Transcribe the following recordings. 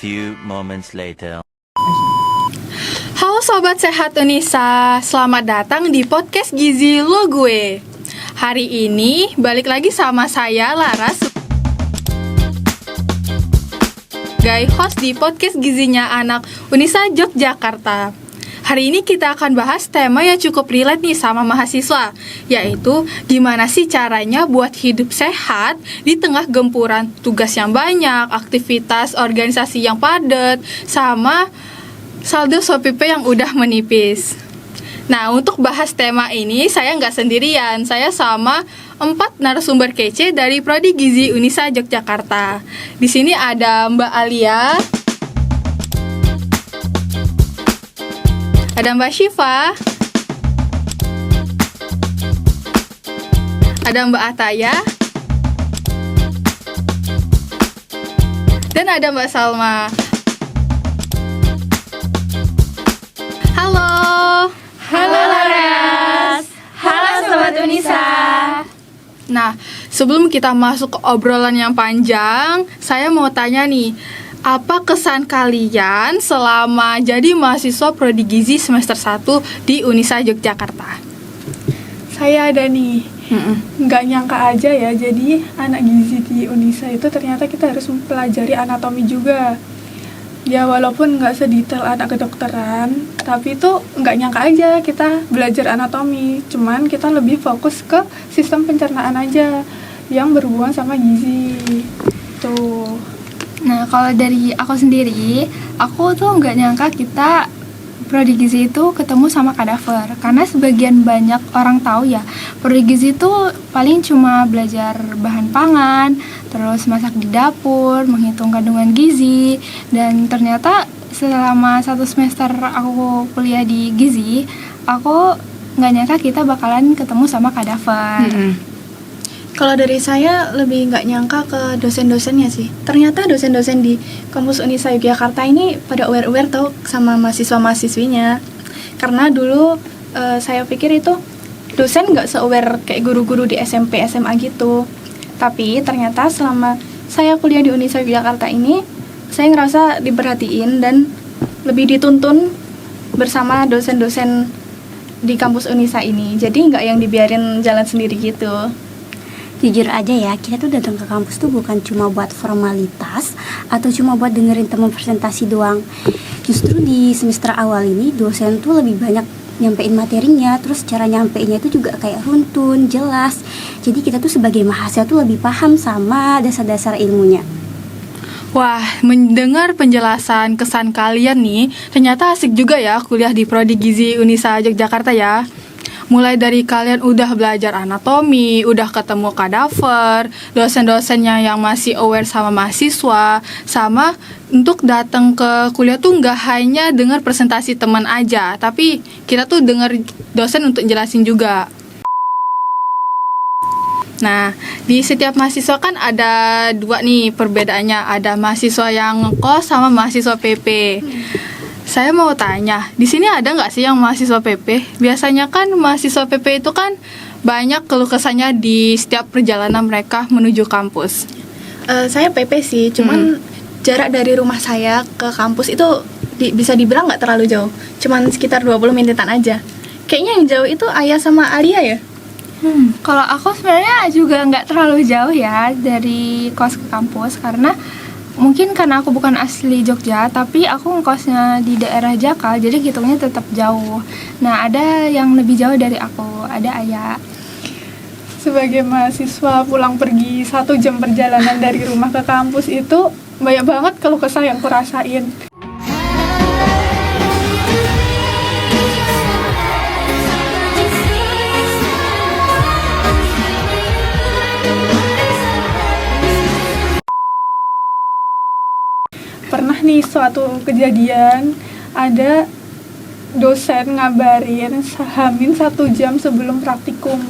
few moments later. Halo Sobat Sehat Unisa, selamat datang di podcast Gizi Lo Gue. Hari ini balik lagi sama saya Laras sebagai host di podcast Gizinya Anak Unisa Yogyakarta. Hari ini kita akan bahas tema yang cukup relate nih sama mahasiswa, yaitu gimana sih caranya buat hidup sehat di tengah gempuran tugas yang banyak, aktivitas organisasi yang padat, sama saldo SOPP yang udah menipis. Nah, untuk bahas tema ini saya nggak sendirian, saya sama 4 narasumber kece dari Prodi Gizi Unisa Yogyakarta. Di sini ada Mbak Alia, ada Mbak Syifa, ada Mbak Ataya, dan ada Mbak Salma. Halo. Halo Laras. Halo Sobat Unisa. Nah, sebelum kita masuk ke obrolan yang panjang, saya mau tanya nih, apa kesan kalian selama jadi mahasiswa Prodi Gizi semester 1 di Unisa Yogyakarta? Saya ada nih, nggak nyangka aja ya, jadi anak gizi di Unisa itu ternyata kita harus mempelajari anatomi juga. Ya walaupun nggak sedetail anak kedokteran, tapi itu nggak nyangka aja kita belajar anatomi. Cuman kita lebih fokus ke sistem pencernaan aja yang berhubungan sama gizi. Tuh. Nah, kalau dari aku sendiri, aku tuh nggak nyangka kita Prodi Gizi itu ketemu sama kadaver. Karena sebagian banyak orang tahu ya, Prodi Gizi itu paling cuma belajar bahan pangan, terus masak di dapur, menghitung kandungan gizi. Dan ternyata selama 1 semester aku kuliah di Gizi, aku nggak nyangka kita bakalan ketemu sama kadaver. Kalau dari saya lebih nggak nyangka ke dosen-dosennya sih. Ternyata dosen-dosen di kampus Unisa Yogyakarta ini pada aware-aware tau sama mahasiswa-mahasiswinya. Karena dulu saya pikir itu dosen nggak se-aware kayak guru-guru di SMP, SMA gitu. Tapi ternyata selama saya kuliah di Unisa Yogyakarta ini, saya ngerasa diperhatiin dan lebih dituntun bersama dosen-dosen di kampus Unisa ini. Jadi nggak yang dibiarin jalan sendiri gitu. Jujur aja ya, kita tuh datang ke kampus tuh bukan cuma buat formalitas atau cuma buat dengerin teman presentasi doang. Justru di semester awal ini dosen tuh lebih banyak nyampein materinya, terus cara nyampeinnya itu juga kayak runtun, jelas. Jadi kita tuh sebagai mahasiswa tuh lebih paham sama dasar-dasar ilmunya. Wah, mendengar penjelasan kesan kalian nih, ternyata asik juga ya kuliah di Prodi Gizi Unisa Yogyakarta ya. Mulai dari kalian udah belajar anatomi, udah ketemu kadaver, dosen-dosennya yang masih aware sama mahasiswa, sama untuk datang ke kuliah tuh nggak hanya dengar presentasi teman aja, tapi kita tuh dengar dosen untuk jelasin juga. Nah, di setiap mahasiswa kan ada 2 nih perbedaannya, ada mahasiswa yang ngekos sama mahasiswa PP. Saya mau tanya, di sini ada nggak sih yang mahasiswa PP? Biasanya kan mahasiswa PP itu kan banyak keluh kesahnya di setiap perjalanan mereka menuju kampus. Saya PP sih, cuman jarak dari rumah saya ke kampus itu bisa dibilang nggak terlalu jauh. Cuman sekitar 20 menitan aja. Kayaknya yang jauh itu Ayah sama Alia ya? Kalau aku sebenarnya juga nggak terlalu jauh ya dari kos ke kampus, karena mungkin karena aku bukan asli Jogja, tapi aku ngekosnya di daerah Jakal, jadi hitungnya tetap jauh. Nah, ada yang lebih jauh dari aku, ada Ayah. Sebagai mahasiswa pulang pergi 1 jam perjalanan dari rumah ke kampus itu banyak banget keluh kesah yang aku rasain. Pernah nih suatu kejadian, ada dosen ngabarin hamin 1 jam sebelum praktikum.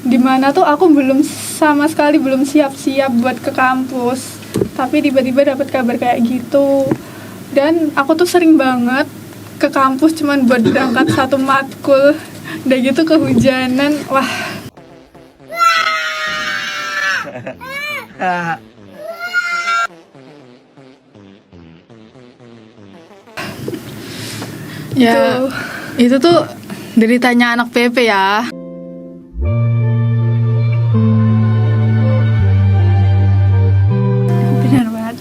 Dimana tuh aku sama sekali belum siap-siap buat ke kampus, tapi tiba-tiba dapat kabar kayak gitu. Dan aku tuh sering banget ke kampus cuman buat berangkat 1 matkul, udah gitu kehujanan. Wah, Ya, itu tuh deritanya anak PP ya. Benar banget.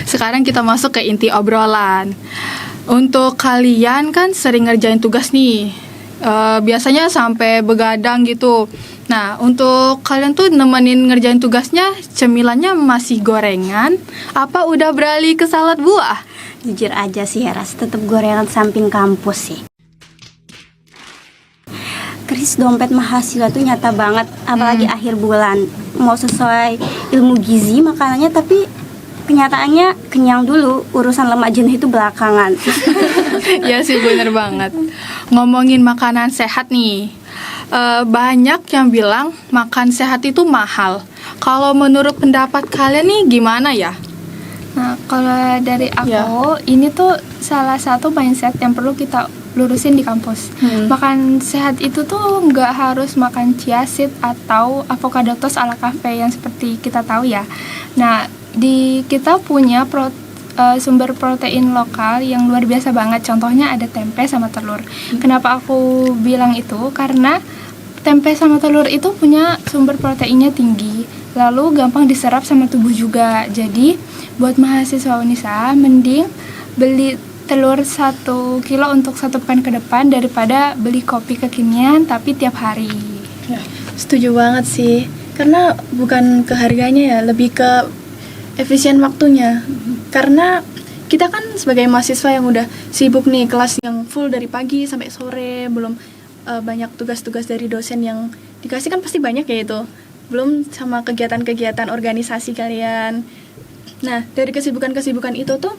Sekarang kita masuk ke inti obrolan. Untuk kalian kan sering ngerjain tugas nih, biasanya sampai begadang gitu. Nah, untuk kalian tuh nemenin ngerjain tugasnya, cemilannya masih gorengan, apa udah beralih ke salad buah? Jujur aja sih Ras, tetap gorengan samping kampus sih. Kris dompet mahasiswa tuh nyata banget, apalagi akhir bulan. Mau sesuai ilmu gizi makanannya, tapi kenyataannya kenyang dulu, urusan lemak jenuh itu belakangan. Ya sih, bener banget. Ngomongin makanan sehat nih, banyak yang bilang makan sehat itu mahal. Kalau menurut pendapat kalian nih gimana ya? Nah, kalau dari aku, ini tuh salah satu mindset yang perlu kita lurusin di kampus. Makan sehat itu tuh nggak harus makan chia seed atau avocado toast ala cafe yang seperti kita tahu ya. Nah, kita punya sumber protein lokal yang luar biasa banget. Contohnya ada tempe sama telur. Kenapa aku bilang itu? Karena tempe sama telur itu punya sumber proteinnya tinggi, lalu gampang diserap sama tubuh juga. Jadi buat mahasiswa Unisa, mending beli telur 1 kilo untuk 1 pekan ke depan daripada beli kopi kekinian tapi tiap hari. Ya, setuju banget sih. Karena bukan ke harganya ya, lebih ke efisien waktunya. Karena kita kan sebagai mahasiswa yang udah sibuk nih, kelas yang full dari pagi sampai sore, belum banyak tugas-tugas dari dosen yang dikasih kan pasti banyak ya itu. Belum sama kegiatan-kegiatan organisasi kalian. Nah, dari kesibukan-kesibukan itu tuh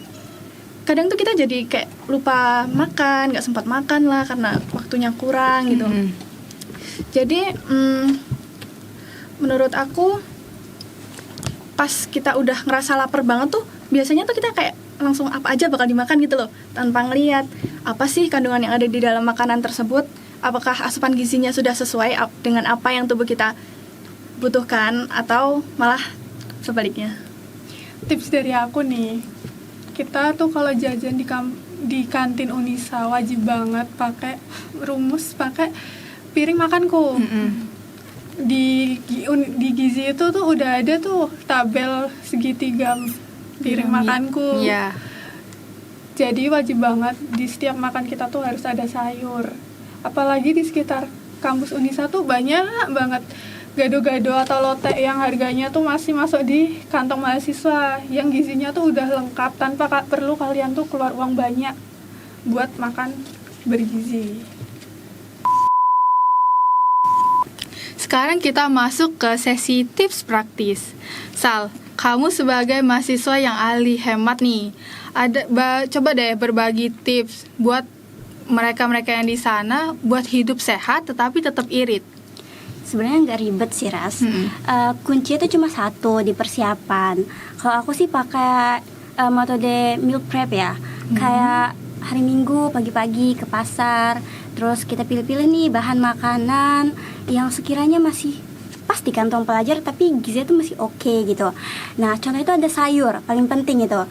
kadang tuh kita jadi kayak lupa makan, nggak sempat makan lah karena waktunya kurang gitu. Jadi menurut aku pas kita udah ngerasa lapar banget tuh biasanya tuh kita kayak langsung apa aja bakal dimakan gitu loh, tanpa ngeliat apa sih kandungan yang ada di dalam makanan tersebut, apakah asupan gizinya sudah sesuai dengan apa yang tubuh kita butuhkan atau malah sebaliknya. Tips dari aku nih, kita tuh kalau jajan di kantin Unisa wajib banget pakai piring makanku. Di gizi itu tuh udah ada tuh tabel segitiga piring makanku. Iya. Jadi wajib banget di setiap makan kita tuh harus ada sayur. Apalagi di sekitar kampus Unisa tuh banyak banget gado-gado atau lotek yang harganya tuh masih masuk di kantong mahasiswa, yang gizinya tuh udah lengkap tanpa perlu kalian tuh keluar uang banyak buat makan bergizi. Sekarang kita masuk ke sesi tips praktis. Sal, kamu sebagai mahasiswa yang ahli hemat nih, coba deh berbagi tips buat mereka-mereka yang di sana buat hidup sehat tetapi tetap irit. Sebenarnya nggak ribet sih Ras. Kuncinya itu cuma satu, di persiapan. Kalau aku sih pakai metode meal prep ya. Kayak hari Minggu pagi-pagi ke pasar, terus kita pilih-pilih nih bahan makanan yang sekiranya masih pas di kantong pelajar tapi gizinya tuh masih oke gitu. Nah, contoh itu ada sayur, paling penting itu.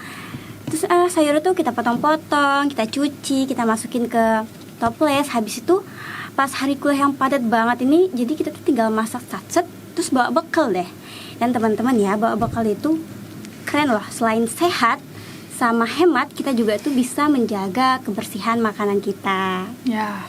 Terus sayur itu kita potong-potong, kita cuci, kita masukin ke toples. Habis itu pas hari kuliah yang padat banget ini, jadi kita tuh tinggal masak satset, terus bawa bekal deh. Dan teman-teman ya, bawa bekal itu keren loh. Selain sehat sama hemat, kita juga tuh bisa menjaga kebersihan makanan kita. Ya.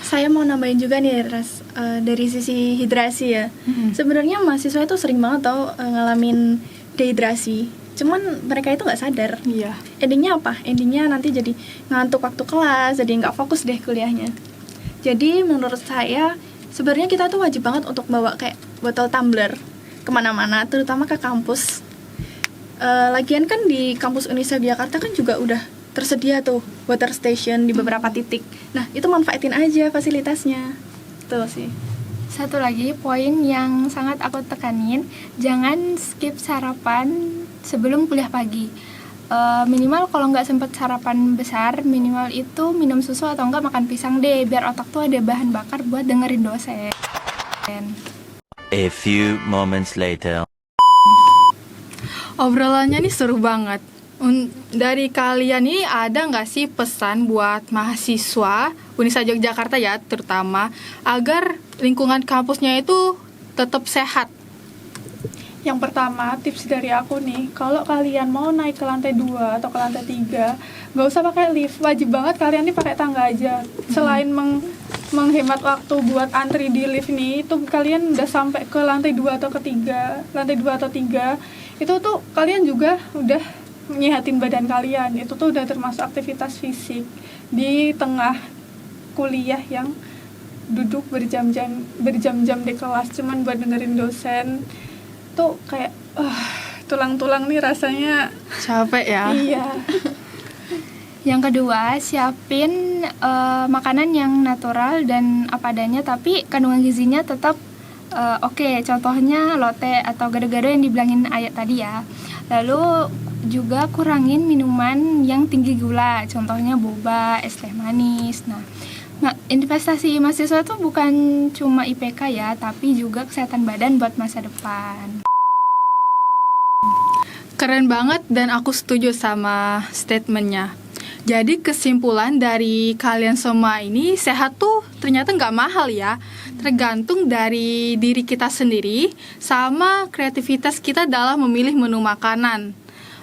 Saya mau nambahin juga nih Ras, dari sisi hidrasi ya. Sebenarnya mahasiswa itu sering banget tau ngalamin dehidrasi. Cuman mereka itu nggak sadar. Iya. Endingnya apa? Endingnya nanti jadi ngantuk waktu kelas, jadi nggak fokus deh kuliahnya. Jadi menurut saya sebenarnya kita tuh wajib banget untuk bawa kayak botol tumbler kemana-mana, terutama ke kampus. Lagian kan di kampus Unisa Jakarta kan juga udah tersedia tuh water station di beberapa titik. Nah, itu manfaatin aja fasilitasnya. Tuh sih. Satu lagi poin yang sangat aku tekanin, jangan skip sarapan sebelum kuliah pagi. Minimal kalau nggak sempet sarapan besar, minimal itu minum susu atau enggak makan pisang deh, biar otak tuh ada bahan bakar buat dengerin dosen. A few moments later. Obrolannya nih seru banget. Dari kalian nih ada nggak sih pesan buat mahasiswa Unisa Yogyakarta ya terutama agar lingkungan kampusnya itu tetap sehat? Yang pertama, tips dari aku nih, kalau kalian mau naik ke lantai 2 atau ke lantai 3, nggak usah pakai lift. Wajib banget kalian nih pakai tangga aja. Selain menghemat waktu buat antri di lift nih, itu kalian udah sampai ke lantai 2 atau ketiga, lantai 2 atau 3, itu tuh kalian juga udah nyehatin badan kalian. Itu tuh udah termasuk aktivitas fisik di tengah kuliah yang duduk berjam-jam di kelas cuman buat dengerin dosen. Tuh kayak tulang-tulang nih rasanya Capek ya. iya. Yang kedua, siapin makanan yang natural dan apa adanya tapi kandungan gizinya tetap oke. Contohnya lote atau gado-gado yang dibilangin Ayat tadi ya. Lalu juga kurangin minuman yang tinggi gula, contohnya boba, es teh manis. Nah, investasi mahasiswa itu bukan cuma IPK ya, tapi juga kesehatan badan buat masa depan. Keren banget dan aku setuju sama statementnya. Jadi kesimpulan dari kalian semua ini, sehat tuh ternyata nggak mahal ya. Tergantung dari diri kita sendiri sama kreativitas kita dalam memilih menu makanan.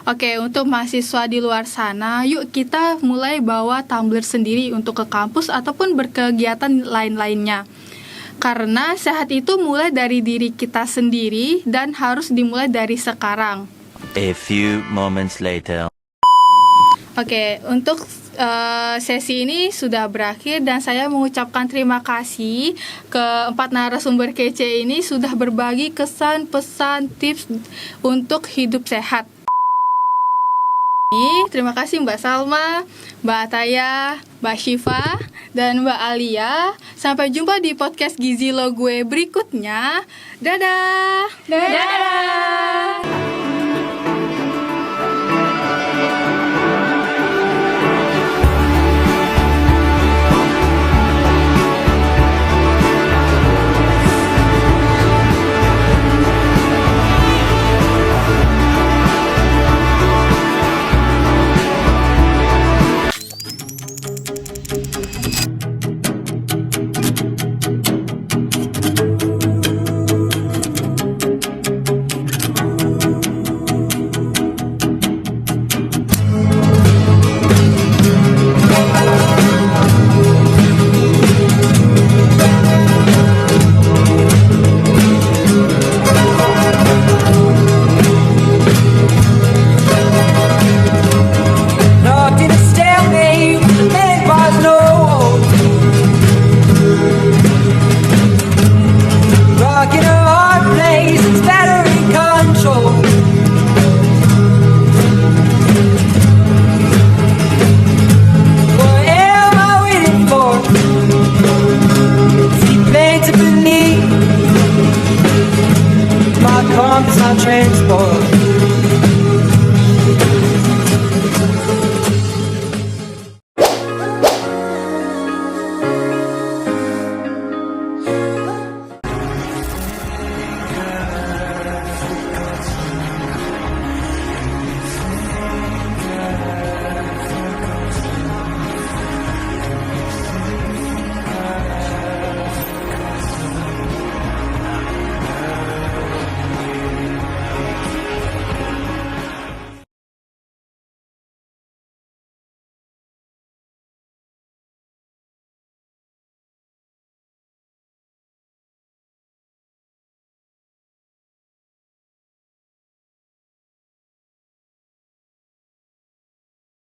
Oke, untuk mahasiswa di luar sana, yuk kita mulai bawa tumbler sendiri untuk ke kampus ataupun berkegiatan lain-lainnya. Karena sehat itu mulai dari diri kita sendiri dan harus dimulai dari sekarang. A few moments later. Oke, untuk sesi ini sudah berakhir dan saya mengucapkan terima kasih ke 4 narasumber kece ini sudah berbagi kesan, pesan, tips untuk hidup sehat. Terima kasih Mbak Salma, Mbak Ataya, Mbak Syifa, dan Mbak Alia. Sampai jumpa di podcast Gizi Lo Gue berikutnya. Dadah! Dadah.